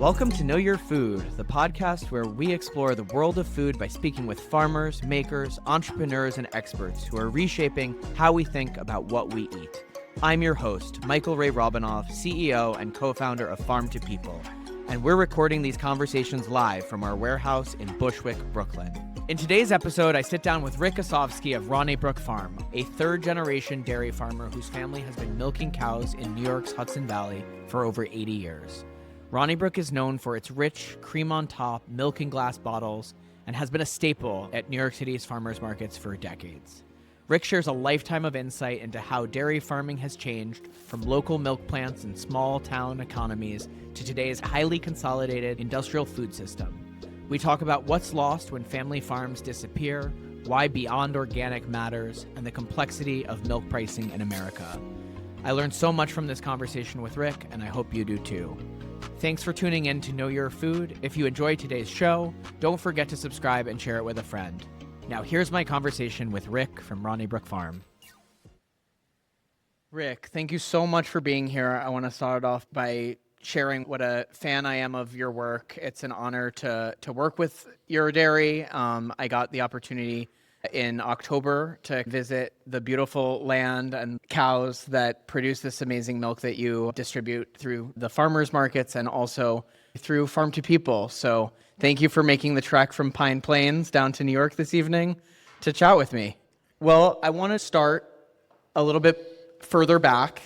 Welcome to Know Your Food, the podcast where we explore the world of food by speaking with farmers, makers, entrepreneurs, and experts who are reshaping how we think about what we eat. I'm your host, Michael Ray Robinoff, CEO and co-founder of Farm to People, and we're recording these conversations live from our warehouse in Bushwick, Brooklyn. In today's episode, I sit down with Rick Osofsky of Ronnybrook Farm, a third-generation dairy farmer whose family has been milking cows in New York's Hudson Valley for over 80 years. Ronnybrook is known for its rich, cream-on-top milk in glass bottles and has been a staple at New York City's farmers markets for decades. Rick shares a lifetime of insight into how dairy farming has changed from local milk plants and small-town economies to today's highly consolidated industrial food system. We talk about what's lost when family farms disappear, why beyond organic matters, and the complexity of milk pricing in America. I learned so much from this conversation with Rick, and I hope you do too. Thanks for tuning in to Know Your Food. If you enjoyed today's show, don't forget to subscribe and share it with a friend. Now here's my conversation with Rick from Ronnybrook Farm. Rick, thank you so much for being here. I want to start off by sharing what a fan I am of your work. It's an honor to work with your dairy. I got the opportunity in October to visit the beautiful land and cows that produce this amazing milk that you distribute through the farmers markets and also through Farm to People. So thank you for making the trek from Pine Plains down to New York this evening to chat with me. Well, I want to start a little bit further back,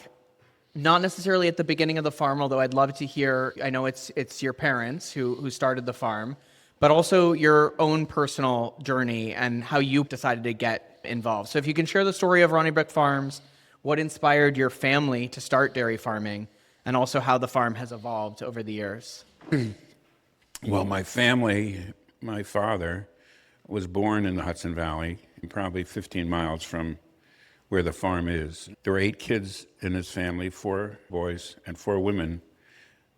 not necessarily at the beginning of the farm, although I'd love to hear, I know it's your parents who started the farm, but also your own personal journey and how you decided to get involved. So if you can share the story of Ronnybrook Farms, what inspired your family to start dairy farming, and also how the farm has evolved over the years. Well, my family, my father was born in the Hudson Valley, probably 15 miles from where the farm is. There were 8 kids in his family, 4 boys and 4 women.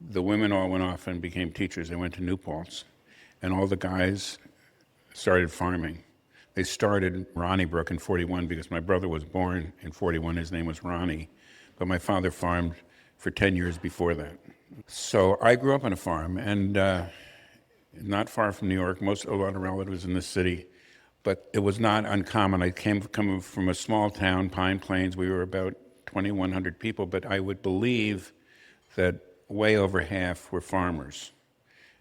The women all went off and became teachers. They went to New Paltz. And all the guys started farming. They started Ronnybrook in 41 because my brother was born in 41. His name was Ronny. But my father farmed for 10 years before that. So I grew up on a farm, and not far from New York. A lot of relatives in the city. But it was not uncommon. I came from a small town, Pine Plains. We were about 2,100 people, but I would believe that way over half were farmers.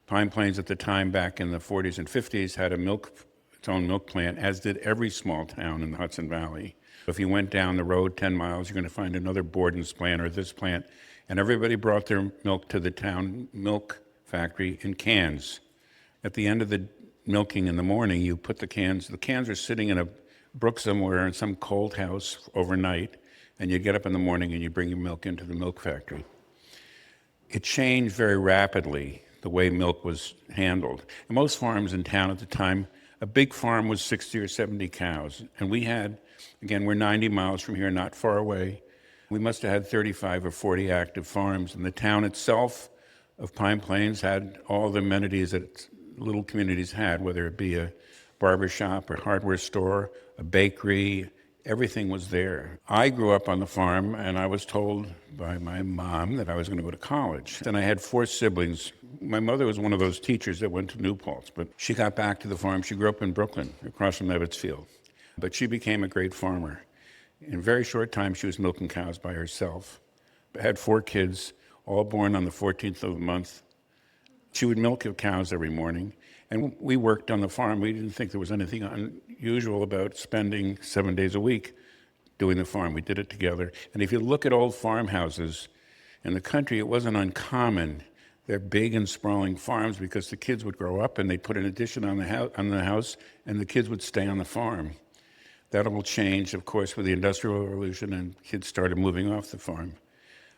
Pine Plains at the time, back in the 40s and 50s, had its own milk plant, as did every small town in the Hudson Valley. If you went down the road 10 miles, you're going to find another Borden's plant or this plant, and everybody brought their milk to the town milk factory in cans. At the end of the milking in the morning, you put the cans are sitting in a brook somewhere in some cold house overnight, and you get up in the morning and you bring your milk into the milk factory. It changed very rapidly, the way milk was handled. And most farms in town at the time, a big farm was 60 or 70 cows. And we had, again, we're 90 miles from here, not far away. We must have had 35 or 40 active farms. And the town itself of Pine Plains had all the amenities that little communities had, whether it be a barber shop or hardware store, a bakery. Everything was there. I grew up on the farm, and I was told by my mom that I was going to go to college. And I had 4 siblings. My mother was one of those teachers that went to New Paltz, but she got back to the farm. She grew up in Brooklyn, across from Ebbets Field. But she became a great farmer. In a very short time, she was milking cows by herself. Had 4 kids, all born on the 14th of the month. She would milk the cows every morning. And we worked on the farm. We didn't think there was anything unusual about spending 7 days a week doing the farm. We did it together. And if you look at old farmhouses in the country, it wasn't uncommon. They're big and sprawling farms because the kids would grow up and they'd put an addition on the house and the kids would stay on the farm. That all changed, of course, with the Industrial Revolution, and kids started moving off the farm.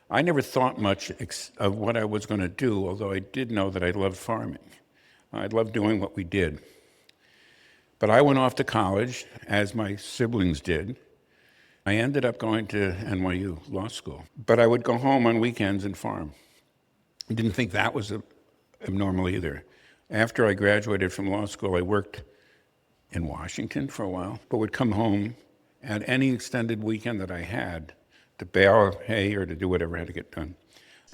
I never thought much of what I was going to do, although I did know that I loved farming. I loved doing what we did. But I went off to college, as my siblings did. I ended up going to NYU Law School. But I would go home on weekends and farm. I didn't think that was abnormal either. After I graduated from law school, I worked in Washington for a while, but would come home at any extended weekend that I had to bale hay or to do whatever I had to get done.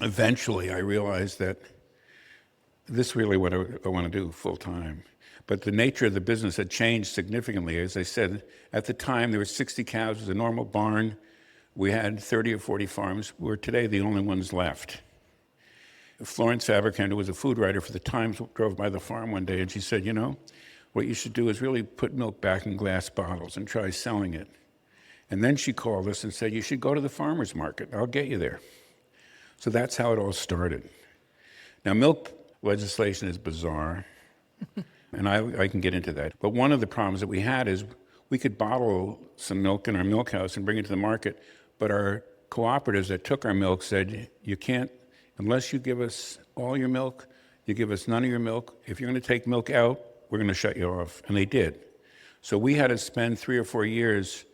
Eventually, I realized that this is really what I want to do full time. But the nature of the business had changed significantly. As I said, at the time there were 60 cows, it was a normal barn. We had 30 or 40 farms. We're today the only ones left. Florence Fabricant, who was a food writer for the Times, drove by the farm one day and she said, what you should do is really put milk back in glass bottles and try selling it. And then she called us and said, you should go to the farmer's market. I'll get you there. So that's how it all started. Now, milk legislation is bizarre, and I can get into that. But one of the problems that we had is we could bottle some milk in our milk house and bring it to the market, but our cooperatives that took our milk said, you can't, unless you give us all your milk, you give us none of your milk. If you're going to take milk out, we're going to shut you off. And they did. So we had to spend 3 or 4 years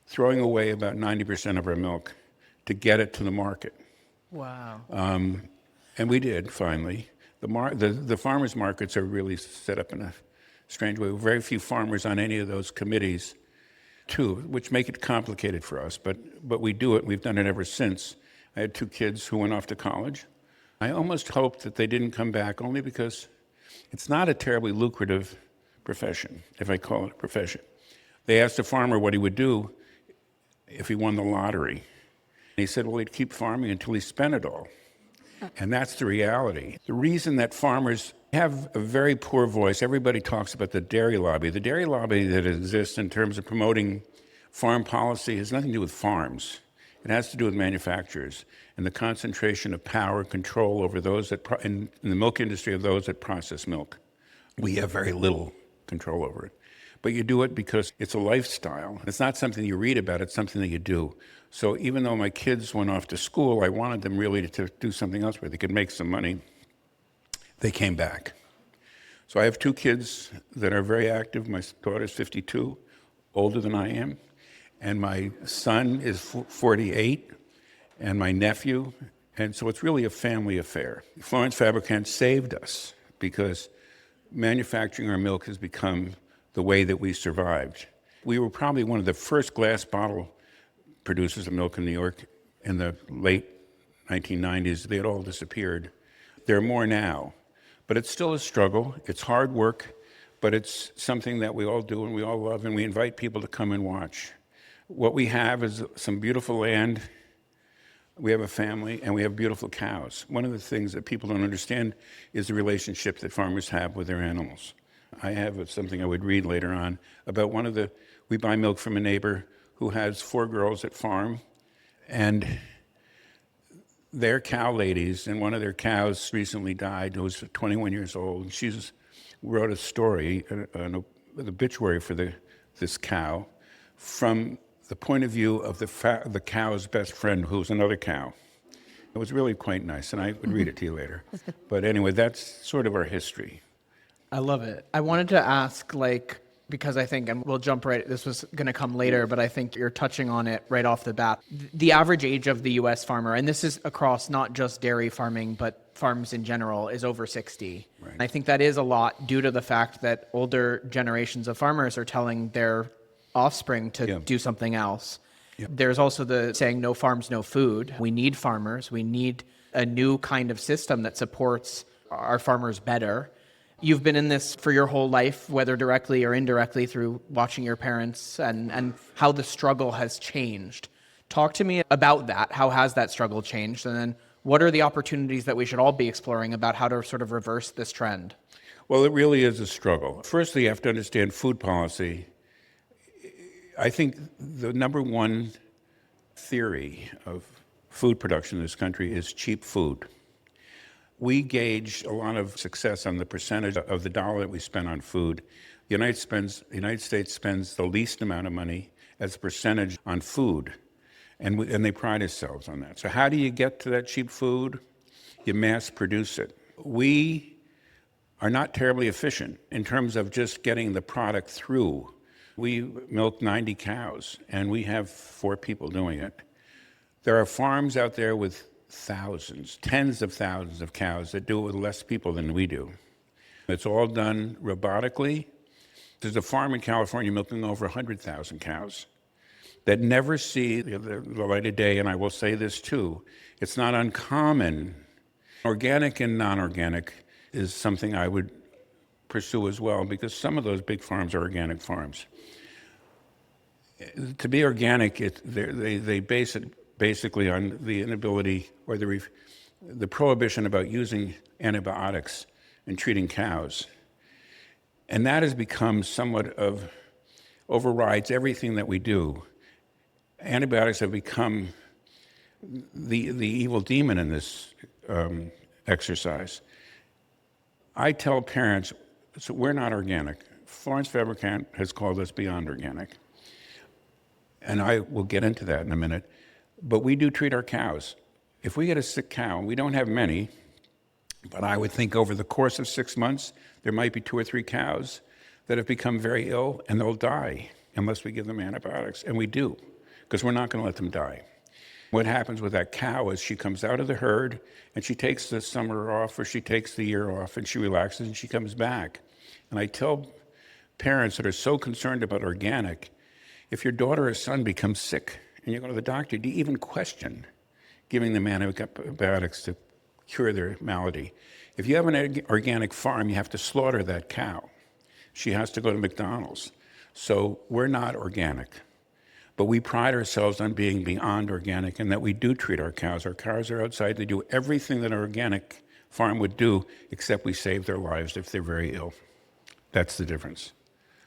throwing away about 90% of our milk to get it to the market. Wow. And we did, finally. The farmers' markets are really set up in a strange way. Very few farmers on any of those committees, too, which make it complicated for us. But we do it. We've done it ever since. I had 2 kids who went off to college. I almost hoped that they didn't come back, only because it's not a terribly lucrative profession, if I call it a profession. They asked a farmer what he would do if he won the lottery. And he said, well, he'd keep farming until he spent it all. And that's the reality. The reason that farmers have a very poor voice, everybody talks about the dairy lobby. The dairy lobby that exists in terms of promoting farm policy has nothing to do with farms. It has to do with manufacturers and the concentration of power and control over those that, in the milk industry, of those that process milk. We have very little control over it. But you do it because it's a lifestyle. It's not something you read about, it's something that you do. So even though my kids went off to school, I wanted them really to do something else where they could make some money. They came back. So I have 2 kids that are very active. My daughter's 52, older than I am. And my son is 48, and my nephew. And so it's really a family affair. Florence Fabricant saved us because manufacturing our milk has become the way that we survived. We were probably one of the first glass bottle producers of milk in New York in the late 1990s. They had all disappeared. There are more now, but it's still a struggle. It's hard work, but it's something that we all do and we all love, and we invite people to come and watch. What we have is some beautiful land, we have a family, and we have beautiful cows. One of the things that people don't understand is the relationship that farmers have with their animals. I have something I would read later on about we buy milk from a neighbor who has 4 girls at farm, and they're cow ladies, and one of their cows recently died, who was 21 years old. She wrote a story, an obituary for this cow, from the point of view of the cow's best friend, who's another cow. It was really quite nice, and I would read it to you later. But anyway, that's sort of our history. I love it. I wanted to ask, because I think, and we'll jump right, this was going to come later, but I think you're touching on it right off the bat. The average age of the U.S. farmer, and this is across not just dairy farming, but farms in general, is over 60. Right. I think that is a lot due to the fact that older generations of farmers are telling their offspring to do something else. Yeah. There's also the saying, no farms, no food. We need farmers. We need a new kind of system that supports our farmers better. You've been in this for your whole life, whether directly or indirectly through watching your parents and how the struggle has changed. Talk to me about that. How has that struggle changed? And then what are the opportunities that we should all be exploring about how to sort of reverse this trend? Well, it really is a struggle. Firstly, you have to understand food policy. I think the number one theory of food production in this country is cheap food. We gauge a lot of success on the percentage of the dollar that we spend on food. The United States spends the least amount of money as a percentage on food, and they pride themselves on that. So how do you get to that cheap food? You mass produce it. We are not terribly efficient in terms of just getting the product through. We milk 90 cows, and we have 4 people doing it. There are farms out there with thousands, tens of thousands of cows that do it with less people than we do. It's all done robotically. There's a farm in California milking over 100,000 cows that never see the light of day, and I will say this too, it's not uncommon. Organic and non-organic is something I would pursue as well, because some of those big farms are organic farms. To be organic, they base it basically on the inability or the prohibition about using antibiotics in treating cows. And that has become somewhat of, overrides everything that we do. Antibiotics have become the evil demon in this exercise. I tell parents, so we're not organic. Florence Fabricant has called us beyond organic. And I will get into that in a minute. But we do treat our cows. If we get a sick cow, we don't have many, but I would think over the course of 6 months, there might be 2 or 3 cows that have become very ill, and they'll die unless we give them antibiotics. And we do, because we're not going to let them die. What happens with that cow is she comes out of the herd, and she takes the summer off, or she takes the year off, and she relaxes, and she comes back. And I tell parents that are so concerned about organic, if your daughter or son becomes sick and you go to the doctor, do you even question giving them antibiotics to cure their malady? If you have an organic farm, you have to slaughter that cow. She has to go to McDonald's. So we're not organic. But we pride ourselves on being beyond organic, and that we do treat our cows. Our cows are outside. They do everything that an organic farm would do, except we save their lives if they're very ill. That's the difference.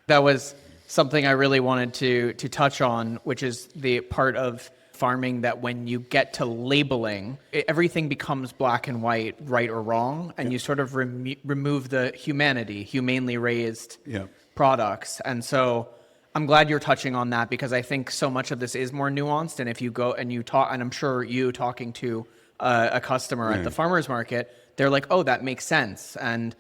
That was something I really wanted to touch on, which is the part of farming that when you get to labeling, everything becomes black and white, right or wrong, and you sort of remove the humanity, humanely raised products. And so I'm glad you're touching on that, because I think so much of this is more nuanced. And if you go and you talk, and I'm sure you talking to a customer at the farmer's market, they're like, oh, that makes sense. And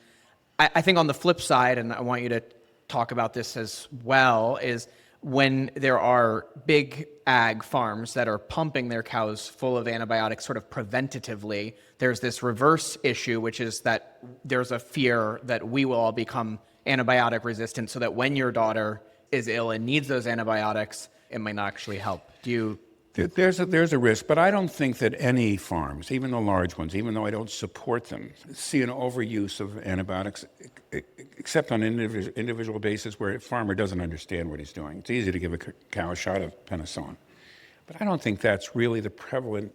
I think on the flip side, and I want you to talk about this as well, is when there are big ag farms that are pumping their cows full of antibiotics sort of preventatively, there's this reverse issue, which is that there's a fear that we will all become antibiotic resistant, so that when your daughter is ill and needs those antibiotics, it might not actually help. Do you? There's a risk, but I don't think that any farms, even the large ones, even though I don't support them, see an overuse of antibiotics, except on an individual basis where a farmer doesn't understand what he's doing. It's easy to give a cow a shot of penicillin. But I don't think that's really the prevalent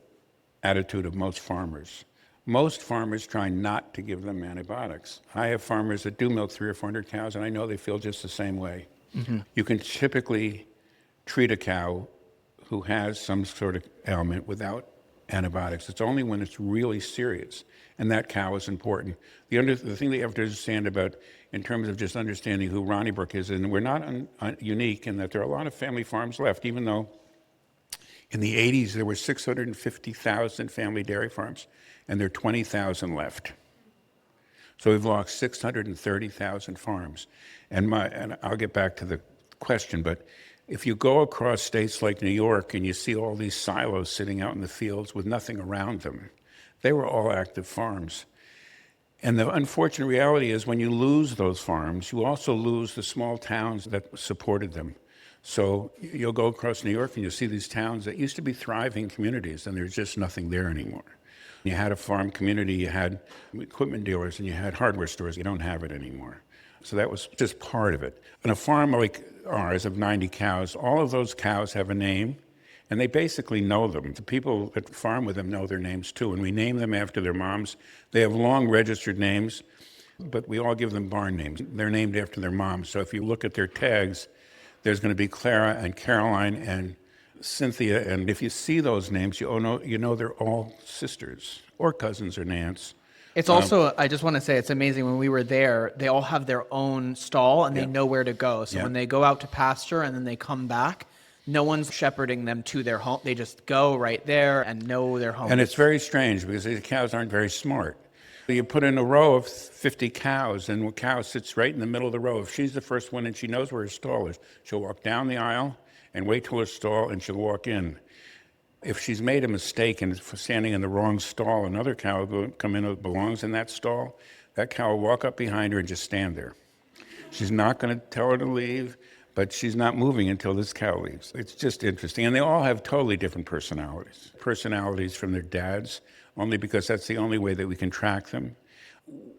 attitude of most farmers. Most farmers try not to give them antibiotics. I have farmers that do milk 300 or 400 cows, and I know they feel just the same way. Mm-hmm. You can typically treat a cow who has some sort of ailment without antibiotics. It's only when it's really serious, and that cow is important. The thing that you have to understand about, in terms of just understanding who Ronnybrook is, and we're not unique in that there are a lot of family farms left, even though in the 80s there were 650,000 family dairy farms, and there are 20,000 left. So we've lost 630,000 farms. And I'll get back to the question, but if you go across states like New York and you see all these silos sitting out in the fields with nothing around them, they were all active farms. And the unfortunate reality is when you lose those farms, you also lose the small towns that supported them. So you'll go across New York and you'll see these towns that used to be thriving communities, and there's just nothing there anymore. You had a farm community, you had equipment dealers, and you had hardware stores. You don't have it anymore. So that was just part of it. On a farm like ours of 90 cows, all of those cows have a name, and they basically know them. The people that farm with them know their names too, and we name them after their moms. They have long registered names, but we all give them barn names. They're named after their moms. So if you look at their tags, there's going to be Clara and Caroline and Cynthia, and if you see those names, you know they're all sisters or cousins or aunts. It's also, I just want to say, it's amazing. When we were there, they all have their own stall, and they know where to go. So when they go out to pasture and then they come back, no one's shepherding them to their home. They just go right there and know their home. And it's very strange because these cows aren't very smart. You put in a row of 50 cows, and a cow sits right in the middle of the row. If she's the first one and she knows where her stall is, she'll walk down the aisle and wait till her stall, and she'll walk in. If she's made a mistake and is standing in the wrong stall, another cow will come in that belongs in that stall. That cow will walk up behind her and just stand there. She's not going to tell her to leave, but she's not moving until this cow leaves. It's just interesting. And they all have totally different personalities. Personalities from their dads, only because that's the only way that we can track them.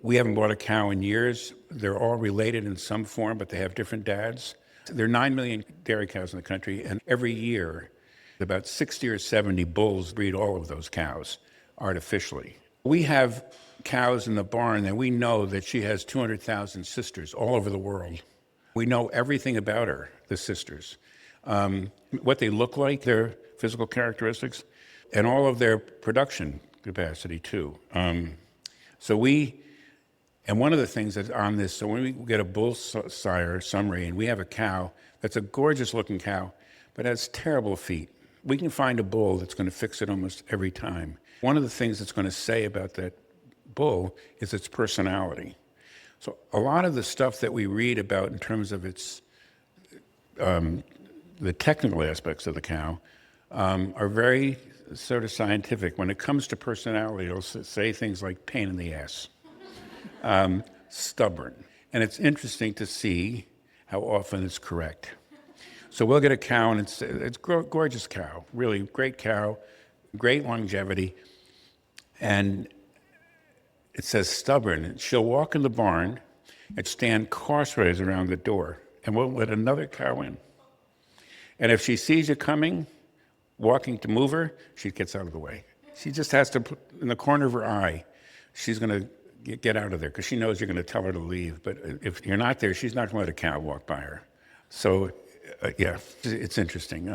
We haven't bought a cow in years. They're all related in some form, but they have different dads. There are 9 million dairy cows in the country, and every year, about 60 or 70 bulls breed all of those cows artificially. We have cows in the barn, and we know that she has 200,000 sisters all over the world. We know everything about her, the sisters, what they look like, their physical characteristics, and all of their production capacity, too. And one of the things that's on this, so when we get a bull sire summary and we have a cow that's a gorgeous looking cow, but has terrible feet, we can find a bull that's going to fix it almost every time. One of the things it's going to say about that bull is its personality. So a lot of the stuff that we read about in terms of its, the technical aspects of the cow are very sort of scientific. When it comes to personality, it'll say things like pain in the ass. Stubborn. And it's interesting to see how often it's correct. So we'll get a cow, and it's a gorgeous cow, really great cow, great longevity, and it says stubborn. And she'll walk in the barn and stand crossways around the door, and won't let another cow in. And if she sees you coming, walking to move her, she gets out of the way. She just has to put in the corner of her eye, she's going to get out of there, because she knows you're going to tell her to leave. But if you're not there, she's not going to let a cow walk by her. So, yeah, it's interesting.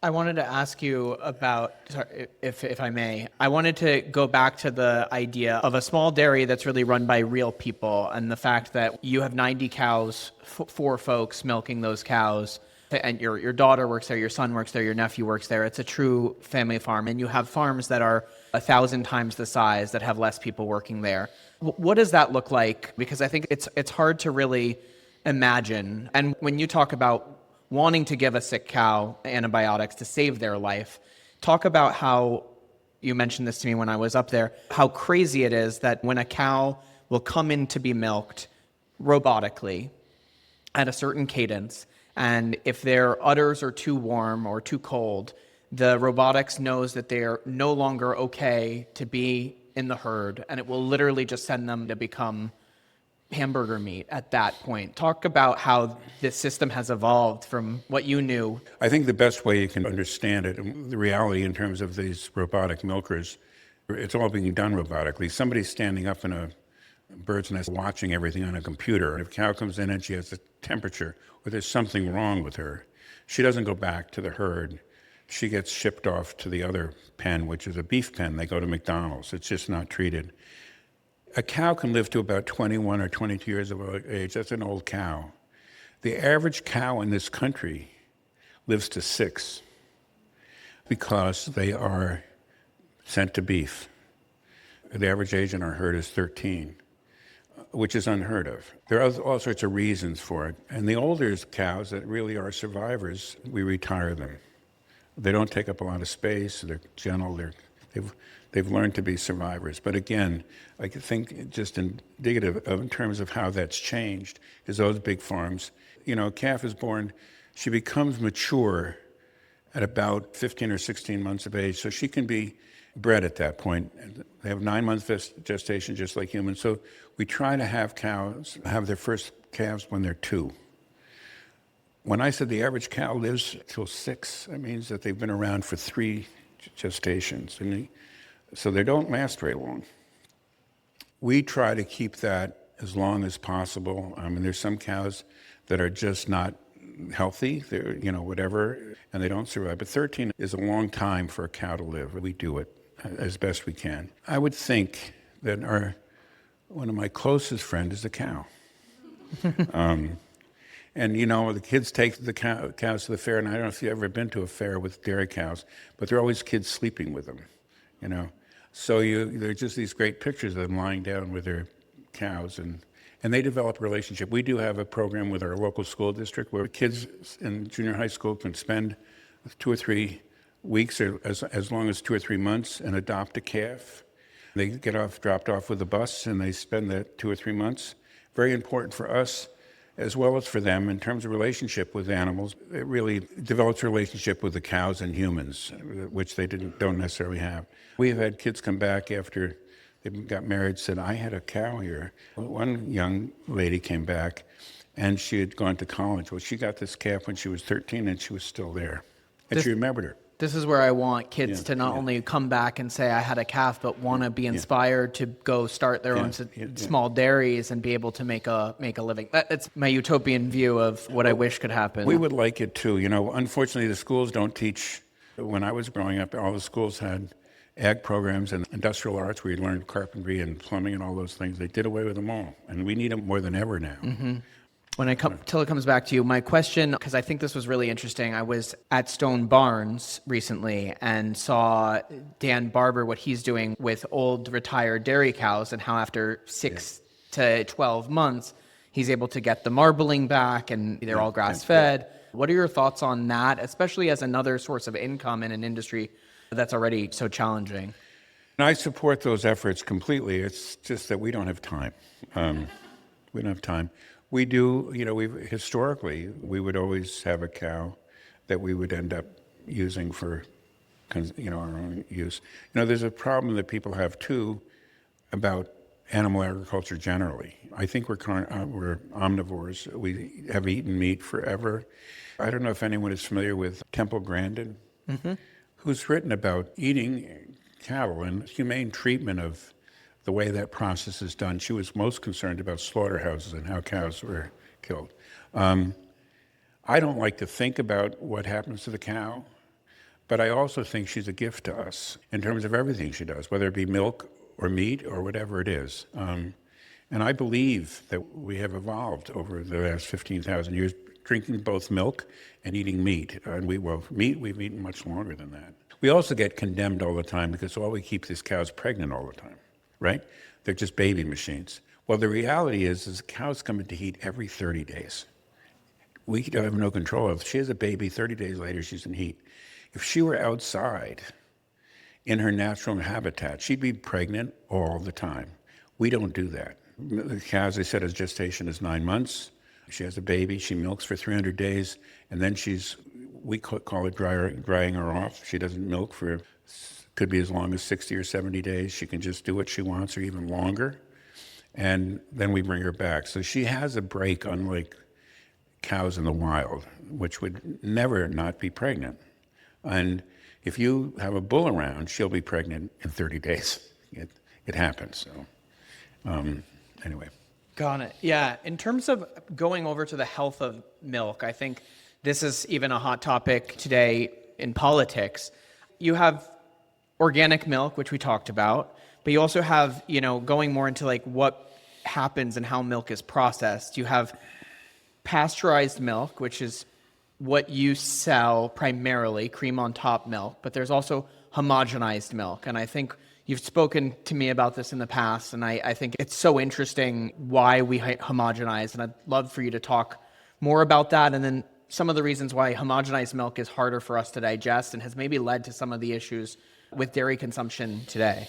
I wanted to ask you about, sorry, if I may, I wanted to go back to the idea of a small dairy that's really run by real people, and the fact that you have 90 cows, 4 folks milking those cows, and your daughter works there, your son works there, your nephew works there. It's a true family farm, and you have farms that are 1,000 times the size that have less people working there. What does that look like? Because I think it's hard to really imagine. And when you talk about wanting to give a sick cow antibiotics to save their life, talk about how, you mentioned this to me when I was up there, how crazy it is that when a cow will come in to be milked robotically at a certain cadence, and if their udders are too warm or too cold, the robotics knows that they're no longer okay to be in the herd, and it will literally just send them to become hamburger meat at that point. Talk about how this system has evolved from what you knew. I think the best way you can understand it, the reality in terms of these robotic milkers, it's all being done robotically. Somebody's standing up in a bird's nest watching everything on a computer. If a cow comes in and she has a temperature or there's something wrong with her, she doesn't go back to the herd. She gets shipped off to the other pen, which is a beef pen. They go to McDonald's. It's just not treated. A cow can live to about 21 or 22 years of age. That's an old cow. The average cow in this country lives to 6 because they are sent to beef. The average age in our herd is 13, which is unheard of. There are all sorts of reasons for it. And the older cows that really are survivors, we retire them. They don't take up a lot of space. They're gentle. They've learned to be survivors. But again, I think just indicative of, in terms of how that's changed, is those big farms. You know, a calf is born, she becomes mature at about 15 or 16 months of age, so she can be bred at that point. They have 9 months gestation, just like humans. So we try to have cows have their first calves when they're 2. When I said the average cow lives till 6, that means that they've been around for 3 gestations. So they don't last very long. We try to keep that as long as possible. I mean, there's some cows that are just not healthy, they're, whatever, and they don't survive. But 13 is a long time for a cow to live. We do it as best we can. I would think that one of my closest friends is a cow. And, the kids take the cows to the fair, and I don't know if you've ever been to a fair with dairy cows, but there are always kids sleeping with them, So there are just these great pictures of them lying down with their cows, and they develop a relationship. We do have a program with our local school district where kids in junior high school can spend 2 or 3 weeks, or as long as 2 or 3 months, and adopt a calf. They get dropped off with a bus, and they spend that 2 or 3 months. Very important for us, as well as for them in terms of relationship with animals. It really develops a relationship with the cows and humans, which they don't necessarily have. We've had kids come back after They got married, said, I had a cow here. One young lady came back, and she had gone to college. Well, she got this calf when she was 13, and she was still there. And she remembered her. This is where I want kids to not only come back and say, I had a calf, but want to be inspired to go start their own small dairies and be able to make a living. That's my utopian view of what I wish could happen. We would like it too. Unfortunately, the schools don't teach. When I was growing up, all the schools had ag programs and industrial arts where you learned carpentry and plumbing and all those things. They did away with them all. And we need them more than ever now. Mm-hmm. Till it comes back to you, my question, because I think this was really interesting. I was at Stone Barns recently and saw Dan Barber, what he's doing with old retired dairy cows and how after 6 to 12 months, he's able to get the marbling back and they're all grass fed. What are your thoughts on that, especially as another source of income in an industry that's already so challenging? And I support those efforts completely. It's just that we don't have time. We don't have time. We do, historically, we would always have a cow that we would end up using for, our own use. There's a problem that people have too about animal agriculture generally. I think we're omnivores. We have eaten meat forever. I don't know if anyone is familiar with Temple Grandin, who's written about eating cattle and humane treatment of the way that process is done. She was most concerned about slaughterhouses and how cows were killed. I don't like to think about what happens to the cow, but I also think she's a gift to us in terms of everything she does, whether it be milk or meat or whatever it is. And I believe that we have evolved over the last 15,000 years, drinking both milk and eating meat. And meat we've eaten much longer than that. We also get condemned all the time because we keep these cows pregnant all the time. Right? They're just baby machines. Well, the reality is cows come into heat every 30 days. We have no control of. If she has a baby, 30 days later, she's in heat. If she were outside in her natural habitat, she'd be pregnant all the time. We don't do that. The cow, as I said, his gestation is 9 months. She has a baby. She milks for 300 days, and then we call it drying her off. She doesn't milk for could be as long as 60 or 70 days. She can just do what she wants or even longer. And then we bring her back. So she has a break, unlike cows in the wild, which would never not be pregnant. And if you have a bull around, she'll be pregnant in 30 days. It happens. So anyway. Got it. Yeah. In terms of going over to the health of milk, I think this is even a hot topic today in politics. You have organic milk, which we talked about, but you also have, going more into like what happens and how milk is processed. You have pasteurized milk, which is what you sell primarily, cream on top milk, but there's also homogenized milk. And I think you've spoken to me about this in the past, and I think it's so interesting why we homogenize, and I'd love for you to talk more about that, and then some of the reasons why homogenized milk is harder for us to digest and has maybe led to some of the issues with dairy consumption today.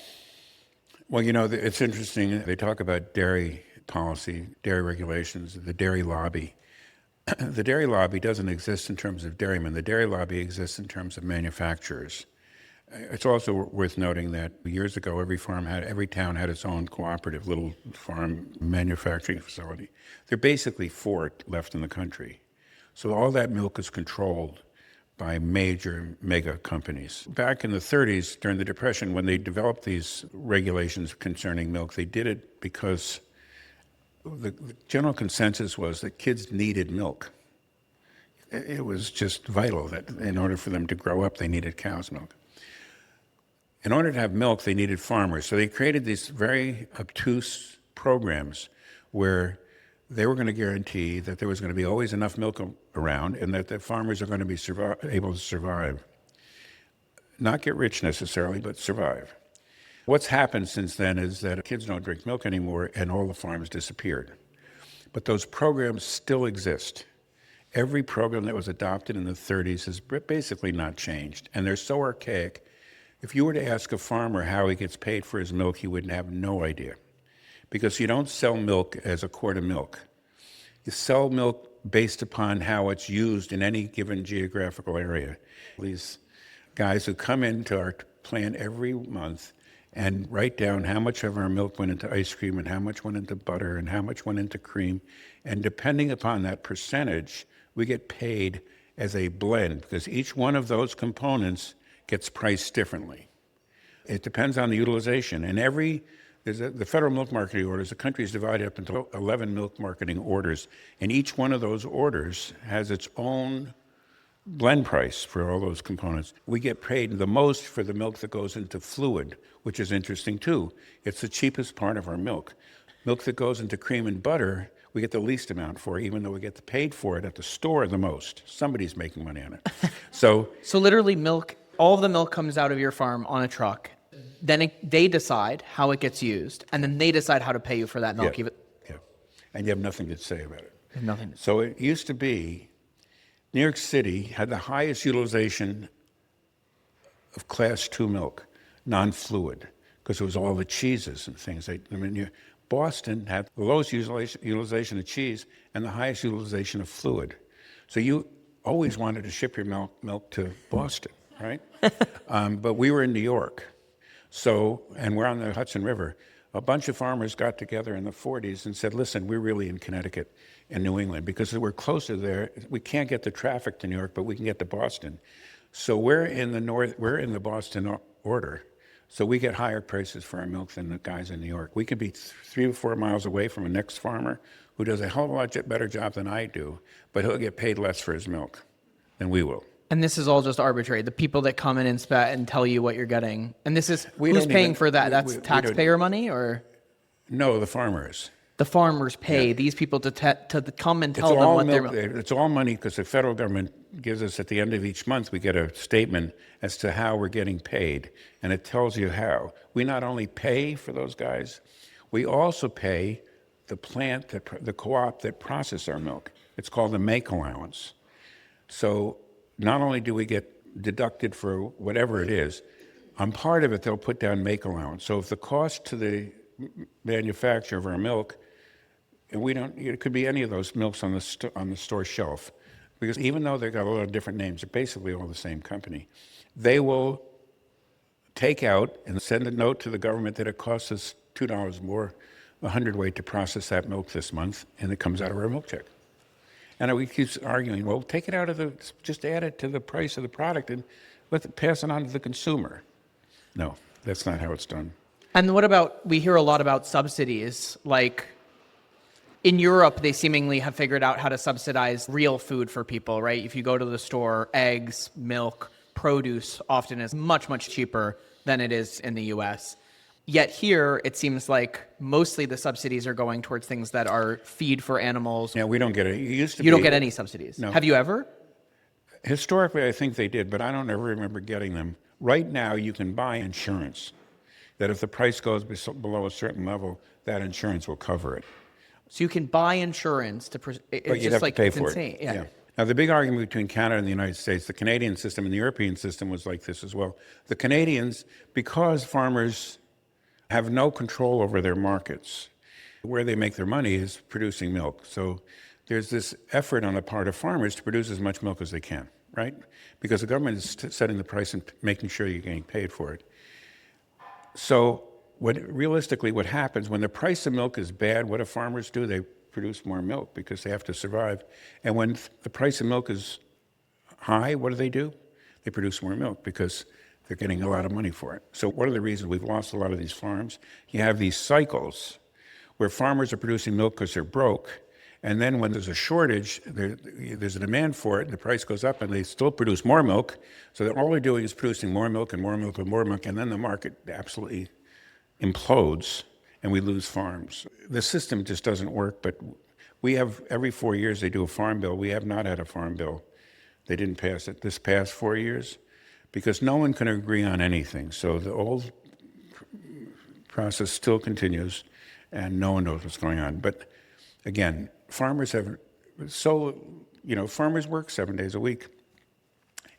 Well, it's interesting. They talk about dairy policy, dairy regulations, the dairy lobby. The dairy lobby doesn't exist in terms of dairymen. The dairy lobby exists in terms of manufacturers. It's also worth noting that years ago, every town had its own cooperative little farm manufacturing facility. There are basically 4 left in the country. So all that milk is controlled by major mega companies. Back in the 30s, during the Depression, when they developed these regulations concerning milk, they did it because the general consensus was that kids needed milk. It was just vital that in order for them to grow up, they needed cow's milk. In order to have milk, they needed farmers. So they created these very obtuse programs where they were going to guarantee that there was going to be always enough milk around and that the farmers are going to be able to survive. Not get rich necessarily, but survive. What's happened since then is that kids don't drink milk anymore and all the farms disappeared. But those programs still exist. Every program that was adopted in the 30s has basically not changed, and they're so archaic. If you were to ask a farmer how he gets paid for his milk, he would have no idea. Because you don't sell milk as a quart of milk. You sell milk based upon how it's used in any given geographical area. These guys who come into our plant every month and write down how much of our milk went into ice cream and how much went into butter and how much went into cream. And depending upon that percentage, we get paid as a blend because each one of those components gets priced differently. It depends on the utilization. And the federal milk marketing orders, the country is divided up into 11 milk marketing orders. And each one of those orders has its own blend price for all those components. We get paid the most for the milk that goes into fluid, which is interesting too. It's the cheapest part of our milk. Milk that goes into cream and butter, we get the least amount for, even though we get paid for it at the store the most. Somebody's making money on it. So literally milk, all of the milk comes out of your farm on a truck. Then they decide how it gets used, and then they decide how to pay you for that milk. Yeah. And you have nothing to say about it. Nothing. So it used to be New York City had the highest utilization of class 2 milk, non-fluid, because it was all the cheeses and things. Boston had the lowest utilization of cheese and the highest utilization of fluid. So you always wanted to ship your milk to Boston, right? But we were in New York, and we're on the Hudson River. A bunch of farmers got together in the 40s and said, listen, we're really in Connecticut and New England because we're closer there. We can't get the traffic to New York, but we can get to Boston. So we're in the Boston order. So we get higher prices for our milk than the guys in New York. We could be 3 or 4 miles away from a next farmer who does a hell of a lot better job than I do, but he'll get paid less for his milk than we will. And this is all just arbitrary. The people that come in and inspect and tell you what you're getting. And this is, who's paying for that? That's taxpayer money or? No, the farmers. The farmers pay these people to come and tell them what they're... It's all money because the federal government gives us at the end of each month, we get a statement as to how we're getting paid. And it tells you how. We not only pay for those guys, we also pay the plant, the co-op that process our milk. It's called the make allowance. So not only do we get deducted for whatever it is, on part of it they'll put down make allowance. So if the cost to the manufacturer of our milk, and it could be any of those milks on the store shelf, because even though they've got a lot of different names, they're basically all the same company. They will take out and send a note to the government that it costs us $2 more a hundredweight to process that milk this month, and it comes out of our milk check. And we keep arguing, well, take it out of just add it to the price of the product and pass it on to the consumer. No, that's not how it's done. And we hear a lot about subsidies. Like in Europe, they seemingly have figured out how to subsidize real food for people, right? If you go to the store, eggs, milk, produce often is much, much cheaper than it is in the US. Yet here, it seems like mostly the subsidies are going towards things that are feed for animals. Yeah, we don't get it. You don't get any subsidies. No. Have you ever? Historically, I think they did, but I don't ever remember getting them. Right now, you can buy insurance that if the price goes below a certain level, that insurance will cover it. So you can buy insurance to... But you'd have to pay for insane. it. Yeah. Now, the big argument between Canada and the United States, the Canadian system and the European system was like this as well. The Canadians, because farmers have no control over their markets, where they make their money is producing milk. So there's this effort on the part of farmers to produce as much milk as they can, right? Because the government is setting the price and making sure you're getting paid for it. So realistically, what happens when the price of milk is bad, what do farmers do? They produce more milk because they have to survive. And when the price of milk is high, what do? They produce more milk because they're getting a lot of money for it. So one of the reasons we've lost a lot of these farms, you have these cycles where farmers are producing milk because they're broke, and then when there's a shortage, there's a demand for it, and the price goes up, and they still produce more milk, so all they're doing is producing more milk and more milk and more milk, and then the market absolutely implodes, and we lose farms. The system just doesn't work, but we have, every 4 years they do a farm bill. We have not had a farm bill. They didn't pass it this past 4 years because no one can agree on anything. So the old process still continues, and no one knows what's going on. But again, farmers work 7 days a week,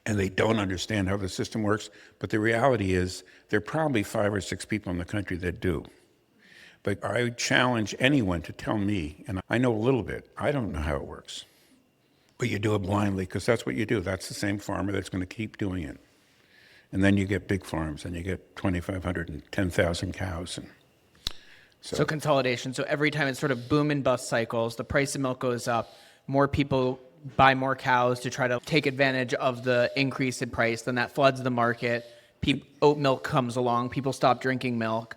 and they don't understand how the system works. But the reality is there are probably 5 or 6 people in the country that do. But I challenge anyone to tell me, and I know a little bit, I don't know how it works. But you do it blindly because that's what you do. That's the same farmer that's going to keep doing it. And then you get big farms, and you get 2,500 and 10,000 cows. And so consolidation. So every time it's sort of boom and bust cycles, the price of milk goes up, more people buy more cows to try to take advantage of the increase in price, then that floods the market. Oat milk comes along, people stop drinking milk,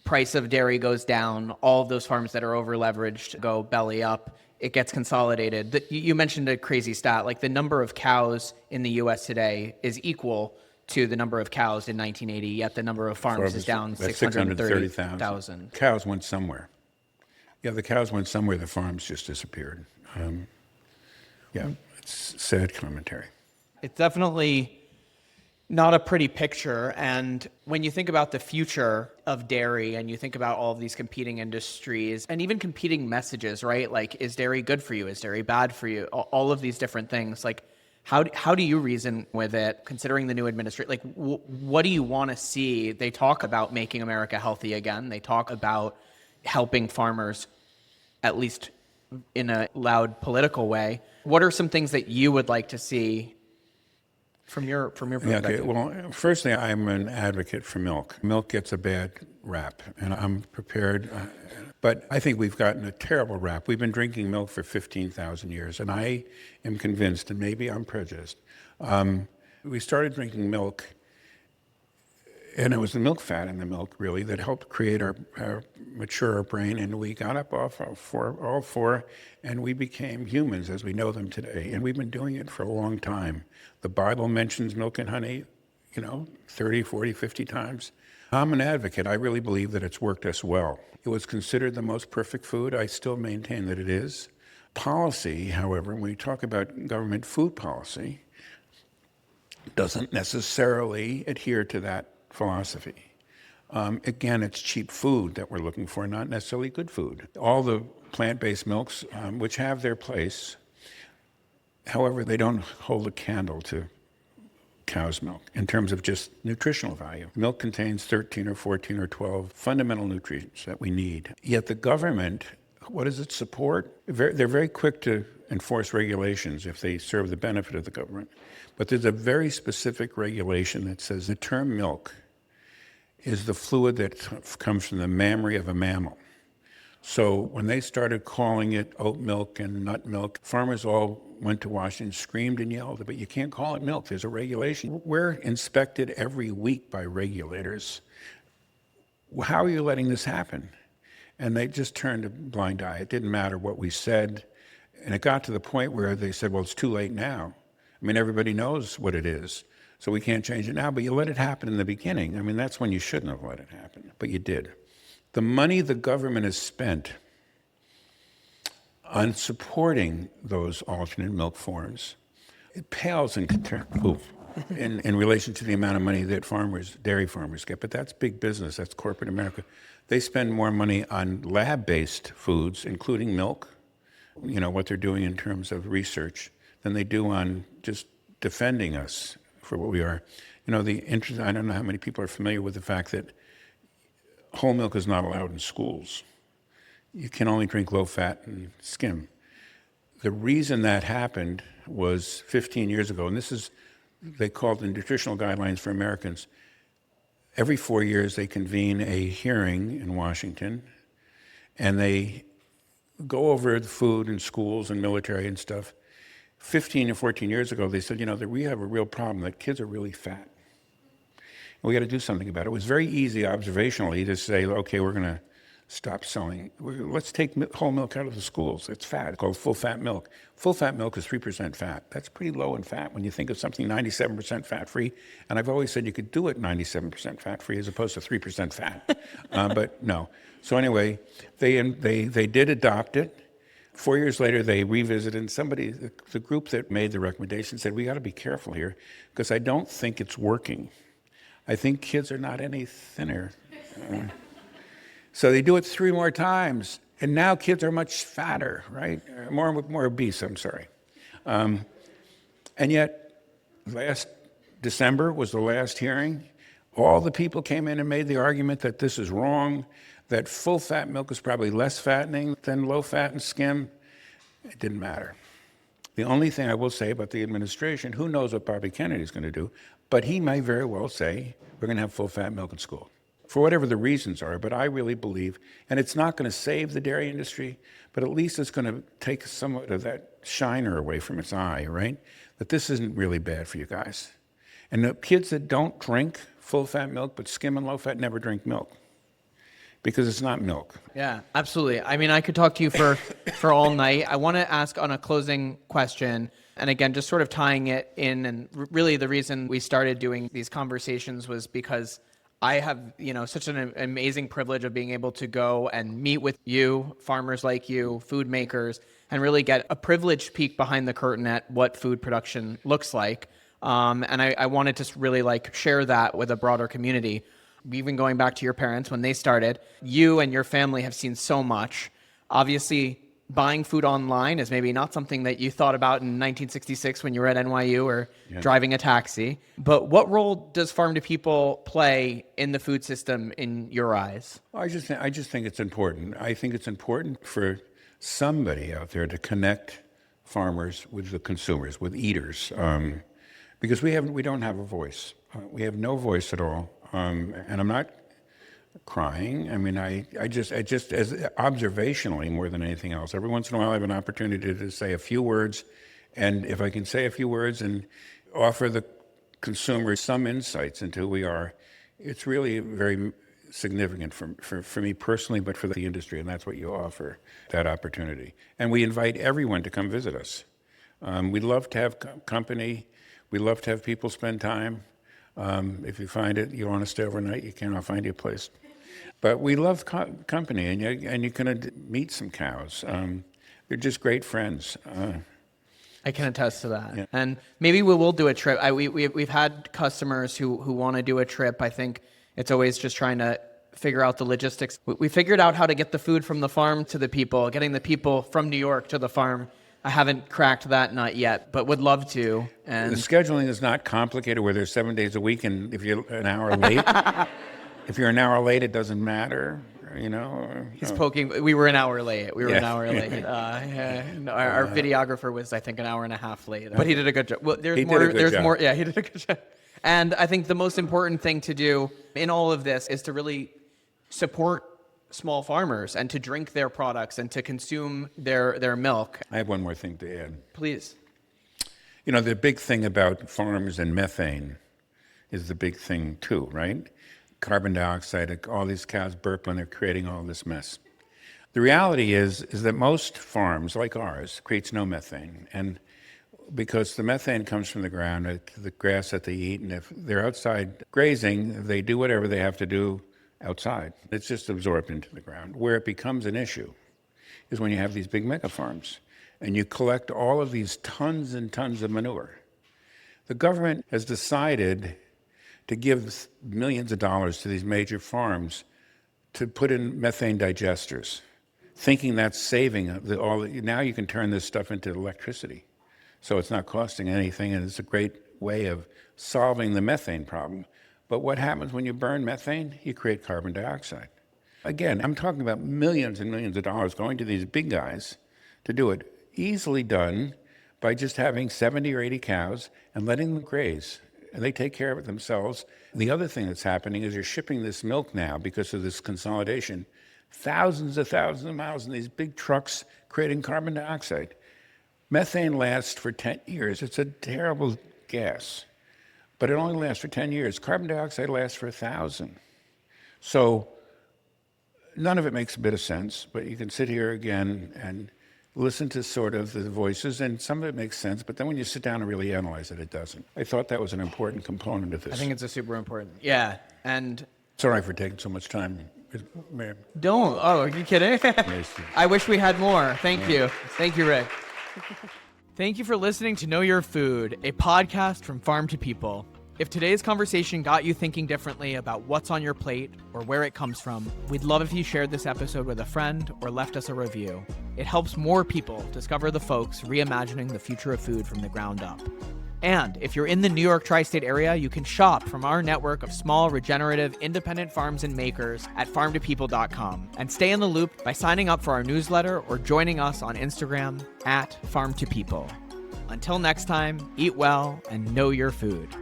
price of dairy goes down, all of those farms that are over leveraged go belly up, it gets consolidated. You mentioned a crazy stat, like the number of cows in the US today is equal to the number of cows in 1980, yet the number of farms is down 630,000. Cows went somewhere. Yeah, the cows went somewhere, the farms just disappeared. Yeah, it's sad commentary. It's definitely not a pretty picture. And when you think about the future of dairy and you think about all of these competing industries and even competing messages, right? Like, is dairy good for you? Is dairy bad for you? All of these different things. Like, how do you reason with it, considering the new administration? Like, what do you want to see? They talk about making America healthy again. They talk about helping farmers, at least in a loud political way. What are some things that you would like to see from your perspective? Yeah, okay. Well, firstly, I'm an advocate for milk. Milk gets a bad rap, and I'm prepared. But I think we've gotten a terrible rap. We've been drinking milk for 15,000 years, and I am convinced, and maybe I'm prejudiced, we started drinking milk, and it was the milk fat in the milk, really, that helped create mature our brain, and we got up off all four, and we became humans as we know them today, and we've been doing it for a long time. The Bible mentions milk and honey, 30, 40, 50 times. I'm an advocate. I really believe that it's worked us well. It was considered the most perfect food. I still maintain that it is. Policy, however, when we talk about government food policy, doesn't necessarily adhere to that philosophy. Again, it's cheap food that we're looking for, not necessarily good food. All the plant-based milks, which have their place, however, they don't hold a candle to cow's milk in terms of just nutritional value. Milk contains 13 or 14 or 12 fundamental nutrients that we need. Yet the government, what does it support? They're very quick to enforce regulations if they serve the benefit of the government. But there's a very specific regulation that says the term milk is the fluid that comes from the mammary of a mammal. So when they started calling it oat milk and nut milk, farmers all went to Washington, screamed and yelled, but you can't call it milk, there's a regulation. We're inspected every week by regulators. How are you letting this happen? And they just turned a blind eye. It didn't matter what we said. And it got to the point where they said, well, it's too late now. I mean, everybody knows what it is, so we can't change it now, but you let it happen in the beginning. I mean, that's when you shouldn't have let it happen, but you did. The money the government has spent on supporting those alternate milk forms, it pales in relation to the amount of money that dairy farmers get. But that's big business, that's corporate America. They spend more money on lab-based foods, including milk, what they're doing in terms of research, than they do on just defending us for what we are. I don't know how many people are familiar with the fact that whole milk is not allowed in schools. You can only drink low fat and skim. The reason that happened was 15 years ago, and they called the nutritional guidelines for Americans. Every 4 years they convene a hearing in Washington, and they go over the food in schools and military and stuff. 15 or 14 years ago, they said, that we have a real problem, that kids are really fat. We got to do something about it. It was very easy observationally to say, okay, we're going to stop selling. Let's take whole milk out of the schools. It's fat. It's called full-fat milk. Full-fat milk is 3% fat. That's pretty low in fat when you think of something 97% fat-free. And I've always said you could do it 97% fat-free as opposed to 3% fat. But no. So anyway, they did adopt it. 4 years later, they revisited, and the group that made the recommendation said, we got to be careful here, because I don't think it's working. I think kids are not any thinner. So they do it 3 more times, and now kids are much fatter, right? More obese, I'm sorry. And yet, last December was the last hearing. All the people came in and made the argument that this is wrong, that full-fat milk is probably less fattening than low-fat and skim. It didn't matter. The only thing I will say about the administration, who knows what Bobby Kennedy's going to do, But he may very well say, we're going to have full-fat milk in school, for whatever the reasons are. But I really believe, and it's not going to save the dairy industry, but at least it's going to take somewhat of that shiner away from its eye, right? That this isn't really bad for you guys. And the kids that don't drink full-fat milk but skim and low-fat never drink milk because it's not milk. Yeah, absolutely. I mean, I could talk to you for all night. I want to ask on a closing question, and again, just sort of tying it in, and really the reason we started doing these conversations was because I have, such an amazing privilege of being able to go and meet with you, farmers like you, food makers, and really get a privileged peek behind the curtain at what food production looks like. And I wanted to really share that with a broader community. Even going back to your parents when they started, you and your family have seen so much. Obviously, buying food online is maybe not something that you thought about in 1966 when you were at NYU or driving a taxi. But what role does Farm to People play in the food system in your eyes? Well, I just think it's important. I think it's important for somebody out there to connect farmers with the consumers, with eaters, because we don't have a voice. We have no voice at all. And I'm not crying. I mean, I just as observationally more than anything else, every once in a while I have an opportunity to say a few words, and if I can say a few words and offer the consumer some insights into who we are, it's really very significant for me personally, but for the industry, and that's what you offer, that opportunity. And we invite everyone to come visit us. We'd love to have company. We love to have people spend time. If you find it, you want to stay overnight, you can. I'll find you a place. But we love company, and you can meet some cows. They're just great friends. I can attest to that. Yeah. And maybe we will do a trip. We've had customers who want to do a trip. I think it's always just trying to figure out the logistics. We figured out how to get the food from the farm to the people, getting the people from New York to the farm. I haven't cracked that nut yet, but would love to. And the scheduling is not complicated where there's 7 days a week, and if you're an hour late, it doesn't matter, He's poking. We were an hour late. An hour late. Our videographer was, I think, an hour and a half late, but he did a good job. Well, there's more. Yeah, he did a good job. And I think the most important thing to do in all of this is to really support small farmers and to drink their products and to consume their milk. I have one more thing to add. Please. The big thing about farms and methane is the big thing too, right? Carbon dioxide, all these cows burp when they're creating all this mess. The reality is that most farms like ours creates no methane, and because the methane comes from the ground, the grass that they eat, and if they're outside grazing, they do whatever they have to do outside. It's just absorbed into the ground. Where it becomes an issue is when you have these big mega farms and you collect all of these tons and tons of manure. The government has decided to give millions of dollars to these major farms to put in methane digesters, thinking that's saving now you can turn this stuff into electricity. So it's not costing anything, and it's a great way of solving the methane problem. But what happens when you burn methane? You create carbon dioxide. Again, I'm talking about millions and millions of dollars going to these big guys to do it. Easily done by just having 70 or 80 cows and letting them graze. And they take care of it themselves. The other thing that's happening is you're shipping this milk now because of this consolidation, thousands of miles in these big trucks creating carbon dioxide. Methane lasts for 10 years. It's a terrible gas. But it only lasts for 10 years. Carbon dioxide lasts for 1,000. So none of it makes a bit of sense, but you can sit here again and listen to sort of the voices, and some of it makes sense, but then when you sit down and really analyze it, it doesn't. I thought that was an important component of this. I think it's a super important. Yeah, and... Sorry for taking so much time. Don't. Oh, are you kidding? I wish we had more. Thank you. Thank you, Rick. Thank you for listening to Know Your Food, a podcast from Farm to People. If today's conversation got you thinking differently about what's on your plate or where it comes from, we'd love if you shared this episode with a friend or left us a review. It helps more people discover the folks reimagining the future of food from the ground up. And if you're in the New York tri-state area, you can shop from our network of small, regenerative, independent farms and makers at farmtopeople.com. And stay in the loop by signing up for our newsletter or joining us on Instagram at farmtopeople. Until next time, eat well and know your food.